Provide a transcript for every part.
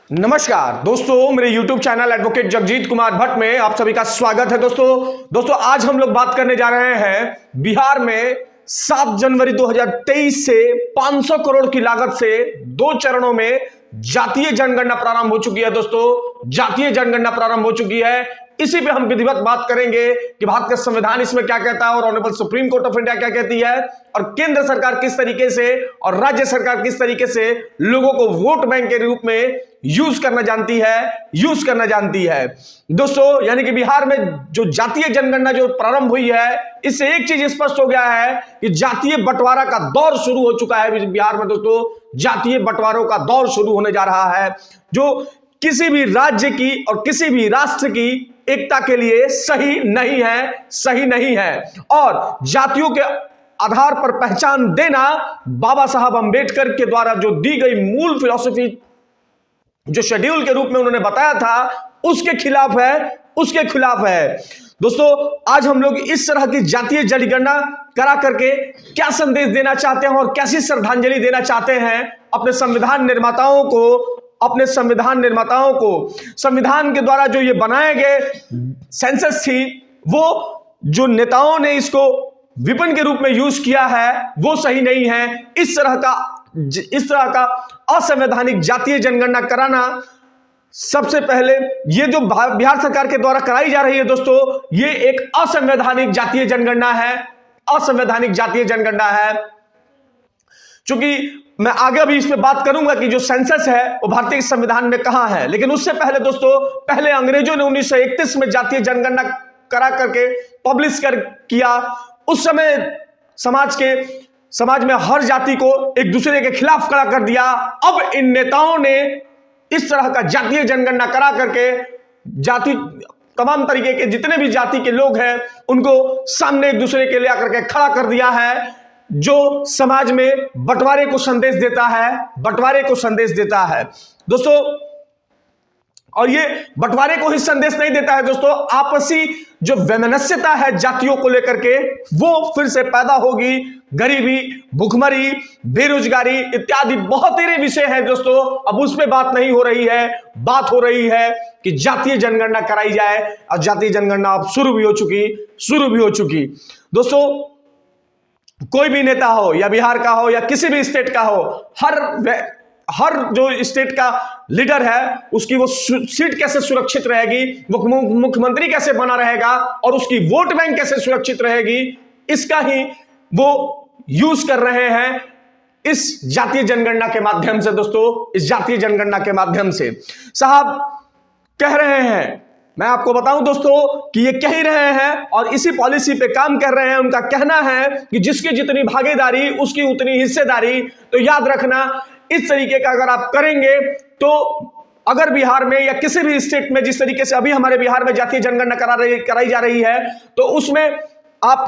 नमस्कार दोस्तों, मेरे YouTube channel advocate Jagjit Kumar Bhatt में आप सभी का स्वागत है। दोस्तों आज हम लोग बात करने जा रहे हैं बिहार में 7 जनवरी 2023 से 500 करोड़ की लागत से 2 चरणों में जातीय जनगणना प्रारंभ हो चुकी है। दोस्तों जातीय जनगणना प्रारंभ हो चुकी है। इसी पे हम विधिवत बात करेंगे कि भारत का संविधान इसमें क्या कहता है और honourable supreme court of India क्या कहती है और केंद्र सरकार किस तरीके से और राज्य सरकार किस तरीके से लोगों को वोट बैंक के रूप में यूज करना जानती है। दोस्तों यानी कि बिहार में जो जातीय जनगणना जो प्रारंभ हुई है, इससे एक चीज स्पष्ट हो गया है कि जातीय बंटवारा का दौर शुरू हो चुका है बिहार में। दोस्तों जातीय बंटवारों का दौर शुरू होने जा रहा है, जो किसी भी राज्य की और किसी भी राष्ट्र की एकता के लिए सही नहीं है। और जातियों के आधार पर पहचान देना बाबा साहब अंबेडकर के द्वारा जो दी गई मूल फिलॉसफी, जो शेड्यूल के रूप में उन्होंने बताया था, उसके खिलाफ है। दोस्तों आज हम लोग इस तरह की जातीय जनगणना करा करके क्या संदेश देना चाहते हैं और कैसी श्रद्धांजलि देना चाहते हैं अपने संविधान निर्माताओं को। संविधान के द्वारा जो ये बनाए गए सेंसस थी, वो जो नेताओं ने इसको विपन के रूप में यूज किया है वो सही नहीं है। इस तरह का असंवैधानिक जातीय जनगणना कराना, सबसे पहले ये जो बिहार सरकार के द्वारा कराई जा रही है दोस्तों, ये एक असंवैधानिक जातीय जनगणना है। चूंकि मैं आगे भी इस पे बात करूंगा कि जो सेंसस है वो भारतीय संविधान में कहां है, लेकिन उससे पहले दोस्तों, पहले अंग्रेजों ने 1931 में जातीय जनगणना करा करके पब्लिश किया। उस समय समाज में हर जाति को एक दूसरे के खिलाफ खड़ा कर दिया। अब इन नेताओं ने इस तरह का जातीय जनगणना करा करके तमाम तरीके के जितने भी जाति के लोग हैं उनको सामने एक दूसरे के ले आकर के खड़ा कर दिया है, जो समाज में बंटवारे को संदेश देता है दोस्तों। और ये बंटवारे को ही संदेश नहीं देता है दोस्तों, आपसी जो वैमनस्यता है जातियों को लेकर के वो फिर से पैदा होगी। गरीबी, भुखमरी, बेरोजगारी इत्यादि बहुत सारे विषय हैं दोस्तों। अब उस पे बात नहीं हो रही है, बात हो रही है कि जातीय जनगणना कराई जाए, और जातीय जनगणना अब शुरू भी हो चुकी। दोस्तों कोई भी नेता हो या बिहार का हो या किसी भी स्टेट का हो, हर जो स्टेट का लीडर है उसकी वो सीट कैसे सुरक्षित रहेगी, मुख्यमंत्री कैसे बना रहेगा और उसकी वोट बैंक कैसे सुरक्षित रहेगी, इसका ही वो यूज कर रहे हैं इस जातीय जनगणना के माध्यम से। दोस्तों इस जातीय जनगणना के माध्यम से साहब कह रहे हैं, मैं आपको बताऊं दोस्तों कि ये कह ही रहे हैं और इसी पॉलिसी पे काम कर रहे हैं। उनका कहना है कि जिसकी जितनी भागीदारी उसकी उतनी हिस्सेदारी। तो याद रखना, इस तरीके का अगर आप करेंगे तो अगर बिहार में या किसी भी स्टेट में जिस तरीके से अभी हमारे बिहार में जातीय जनगणना कराई जा रही है, तो उसमें आप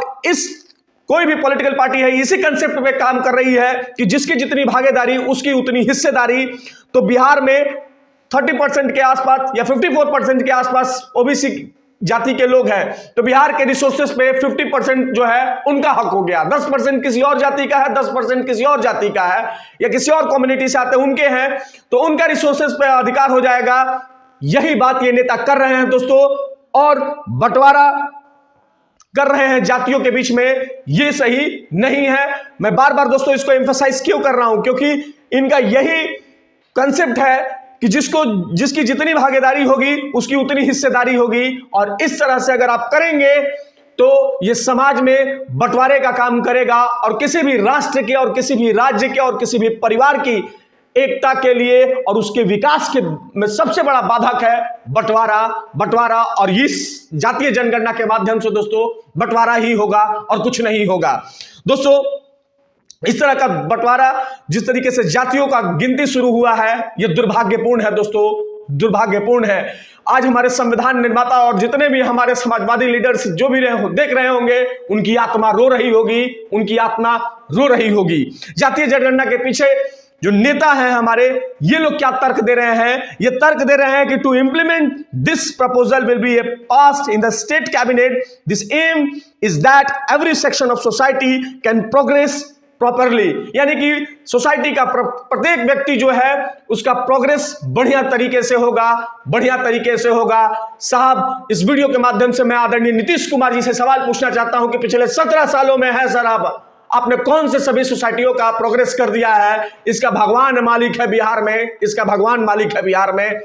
कोई भी पॉलिटिकल पार्टी है इसी कंसेप्ट पे काम कर रही है कि जिसकी जितनी भागीदारी उसकी उतनी हिस्सेदारी। तो बिहार में 30% के आसपास या 54% के आसपास ओबीसी जाति के लोग हैं, तो बिहार के रिसोर्सेस पे 50% जो है उनका हक हो गया। 10% किसी और जाति का है, 10% किसी और जाति का है या किसी और कम्युनिटी से आते उनके हैं, तो उनका रिसोर्सेस पे अधिकार हो जाएगा। यही बात ये नेता कर रहे हैं दोस्तों, और बंटवारा कर रहे हैं जातियों के बीच में, ये सही नहीं है। मैं बार बार दोस्तों इसको एम्फसाइज क्यों कर रहा हूं, क्योंकि इनका यही कंसेप्ट है कि जिसकी जितनी भागीदारी होगी उसकी उतनी हिस्सेदारी होगी। और इस तरह से अगर आप करेंगे तो ये समाज में बंटवारे का काम करेगा और किसी भी राष्ट्र के और किसी भी राज्य के और किसी भी परिवार की एकता के लिए और उसके विकास के में सबसे बड़ा बाधक है बंटवारा। और इस जातीय जनगणना के माध्यम से दोस्तों बंटवारा ही होगा और कुछ नहीं होगा। दोस्तों इस तरह का बंटवारा, जिस तरीके से जातियों का गिनती शुरू हुआ है, यह दुर्भाग्यपूर्ण है दोस्तों, दुर्भाग्यपूर्ण है। आज हमारे संविधान निर्माता और जितने भी हमारे समाजवादी लीडर्स जो भी देख रहे होंगे, उनकी आत्मा रो रही होगी। जातीय जनगणना के पीछे जो नेता हैं हमारे, ये लोग क्या तर्क दे रहे हैं? ये तर्क दे रहे हैं कि to implement this proposal will be passed in the state cabinet. This aim is that every section of society can progress properly, यानी कि सोसाइटी का प्रत्येक व्यक्ति जो है उसका प्रोग्रेस बढ़िया तरीके से होगा, बढ़िया तरीके से होगा। साहब, इस वीडियो के माध्यम से मैं आदरणीय नीतीश कुमार जी से सवाल पूछना चाहता हूं कि पिछले 17 सालों में है सर आपने कौन से सभी सोसाइटियों का प्रोग्रेस कर दिया है? इसका भगवान मालिक है बिहार में, इसका भगवान मालिक है बिहार में।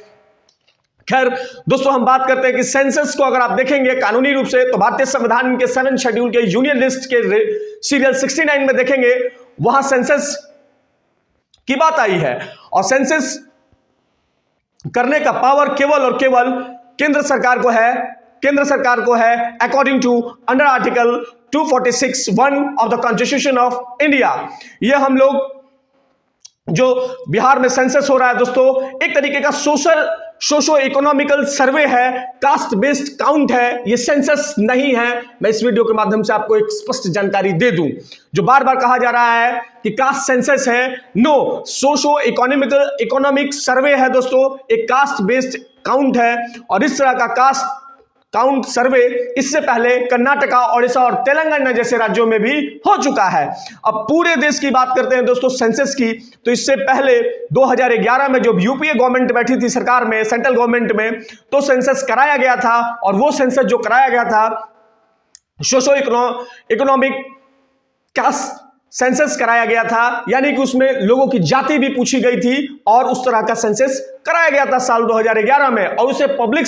खैर दोस्तों, हम बात करते हैं कि सेंसस को अगर आप देखेंगे कानूनी रूप से तो भारतीय संविधान के 7 शेड्यूल के यूनियन लिस्ट के सीरियल 69 में देखेंगे, वहां सेंसस की बात आई है और सेंसस करने का पावर केवल और केवल केंद्र सरकार को है। केंद्र सरकार को है according to under article 246(1) of the constitution of India. ये हम लोग जो बिहार में सेंसस हो रहा है दोस्तों, एक तरीके का सोशो इकोनॉमिकल सर्वे है, कास्ट बेस्ड काउंट है, ये सेंसस नहीं है। मैं इस वीडियो के माध्यम से आपको एक स्पष्ट जानकारी दे दूं। जो बार बार कहा जा रहा है कि कास्ट सेंसस है, नो, सोशो इकोनॉमिक सर्वे है दोस्तों, एक कास्ट बेस्ड काउंट है। और इस तरह का कास्ट काउंट सर्वे इससे पहले कर्नाटका, ओडिशा और तेलंगाना जैसे राज्यों में भी हो चुका है। अब पूरे देश की बात करते हैं दोस्तों सेंसस की, तो इससे पहले 2011 में जब यूपीए गवर्नमेंट बैठी थी सरकार में, सेंट्रल गवर्नमेंट में, तो सेंसस कराया गया था। और वो सेंसस जो कराया गया था सोशो इकोनॉमिक कास्ट सेंसस कराया गया था, यानी कि उसमें लोगों की जाति भी पूछी गई थी और उस तरह का सेंसस कराया गया था साल 2011 में। और उसे पब्लिक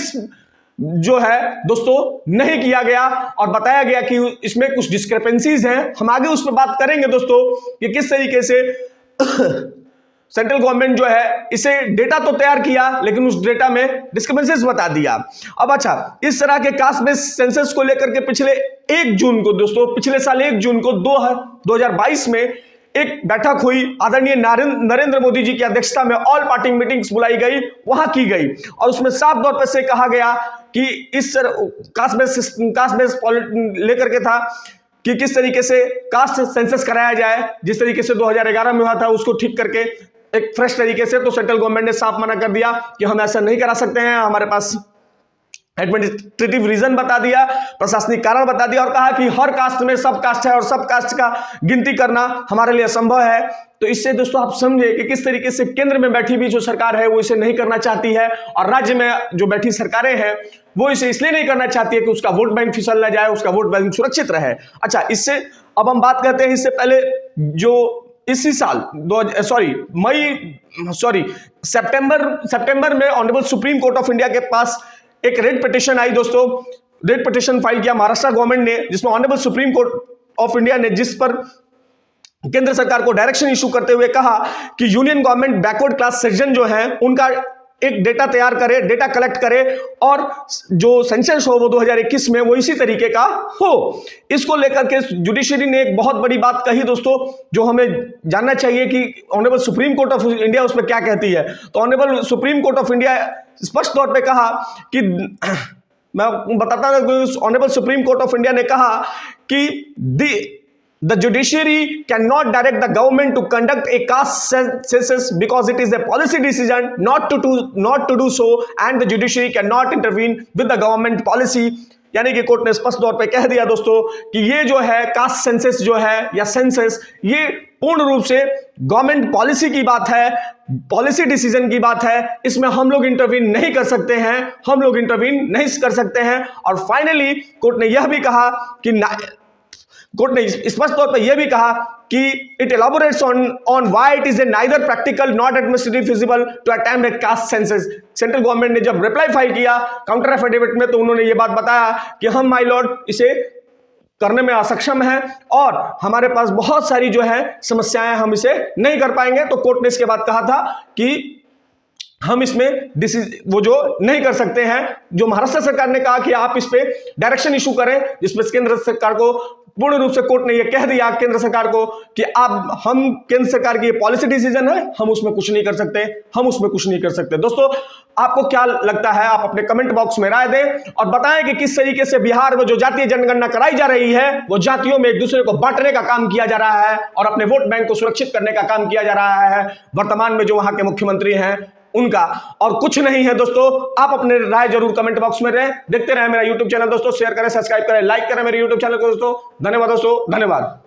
जो है दोस्तों नहीं किया गया और बताया गया कि इसमें कुछ डिस्क्रिपेंसीज हैं। हम आगे उस पर बात करेंगे दोस्तों कि किस तरीके से सेंट्रल गवर्नमेंट जो है इसे डेटा तो तैयार किया लेकिन उस डेटा में डिस्क्रिपेंसीज बता दिया। अब अच्छा, इस तरह के कास्ट बेस्ड सेंसस को लेकर के पिछले 1 जून को दोस्तों, पिछले साल 1 जून को 2022 में एक बैठक हुई, आदरणीय नरेंद्र मोदी जी की अध्यक्षता में ऑल पार्टी मीटिंग्स बुलाई गई, वहां की गई और उसमें साफ तौर पर से कहा गया कि इस कास्ट बेस्ड लेकर के था कि किस तरीके से कास्ट सेंसस कराया जाए, जिस तरीके से 2011 में हुआ था उसको ठीक करके एक फ्रेश तरीके से। तो सेंट्रल गवर्नमेंट ने साफ मना कर दिया कि हम ऐसा नहीं करा सकते हैं, हमारे पास एडमिनिस्ट्रेटिव रीजन बता दिया, प्रशासनिक कारण बता दिया और कहा कि हर कास्ट में सब कास्ट है और सब कास्ट का गिनती करना हमारे लिए असंभव है। तो इससे दोस्तों आप समझे कि किस तरीके से केंद्र में बैठी भी जो सरकार है वो इसे नहीं करना चाहती है और राज्य में जो बैठी सरकारें हैं वो इसे इसलिए नहीं करना चाहती है कि उसका वोट बैंक फिसल ना जाए, उसका वोट बैंक सुरक्षित रहे। अच्छा, इससे अब हम बात करते हैं, इससे पहले जो इसी साल सितंबर में honourable supreme court of India के पास एक रेड पिटीशन आई दोस्तों। रेड पिटीशन फाइल किया महाराष्ट्र गवर्नमेंट ने, जिसमें honourable supreme court of India ने जिस पर केंद्र सरकार को डायरेक्शन इशू करते हुए कहा कि union government backward class citizen जो है उनका एक डेटा तैयार करे, डेटा कलेक्ट करे और जो सेंसस हो वो 2021 में वो इसी तरीके का हो। इसको लेकर के जुडिशरी ने एक बहुत बड़ी बात कही दोस्तों, जो हमें जानना चाहिए कि honourable supreme court of India उसमें क्या कहती है। तो honourable supreme court of India स्पष्ट तौर पे कहा कि मैं बताता हूं, honourable supreme court of India ने कहा कि The judiciary cannot direct the government to conduct a caste census because it is a policy decision not to do so, and the judiciary cannot intervene with the government policy। यानी कि court ने स्पष्ट तौर पे कह दिया दोस्तों कि ये जो है कास्ट सेंसस जो है या सेंसस, ये पूर्ण रूप से गवर्नमेंट पॉलिसी की बात है, पॉलिसी डिसीजन की बात है, इसमें हम लोग इंटरवीन नहीं कर सकते हैं, हम लोग इंटरवीन नहीं कर सकते हैं। और फाइनली कोर्ट ने यह भी कहा कि कोर्ट ने स्पष्ट तौर पर यह भी कहा कि it elaborates on why it is neither practical not administrative feasible to attempt a caste census. Central government ने जब रिप्लाई फाइल किया काउंटर एफिडेविट में, तो उन्होंने यह बात बताया कि हम माय लॉर्ड इसे करने में असक्षम है और हमारे पास बहुत सारी जो है समस्याएं, हम इसे नहीं कर पाएंगे। तो कोर्ट ने इसके बाद कहा था कि हम इसमें वो जो नहीं कर सकते हैं। जो महाराष्ट्र सरकार ने कहा कि आप इस पे डायरेक्शन इशू करें, जिसमें केंद्र सरकार को पूर्ण रूप से कोर्ट ने यह कह दिया केंद्र सरकार को कि हम केंद्र सरकार की पॉलिसी डिसीजन है, हम उसमें कुछ नहीं कर सकते, हम उसमें कुछ नहीं कर सकते। दोस्तों आपको क्या लगता है, आप अपने कमेंट बॉक्स में राय दें और बताएं कि किस तरीके से बिहार में जो जातीय जनगणना कराई जा रही है वो जातियों में एक दूसरे को बांटने का काम किया जा रहा है और अपने वोट बैंक को सुरक्षित करने का काम किया जा रहा है वर्तमान में जो वहां के मुख्यमंत्री हैं उनका, और कुछ नहीं है दोस्तों। आप अपने राय जरूर कमेंट बॉक्स में देखते रहें मेरा यूट्यूब चैनल दोस्तों, शेयर करें, सब्सक्राइब करें, लाइक करें मेरे यूट्यूब चैनल को दोस्तों। धन्यवाद दोस्तों, धन्यवाद।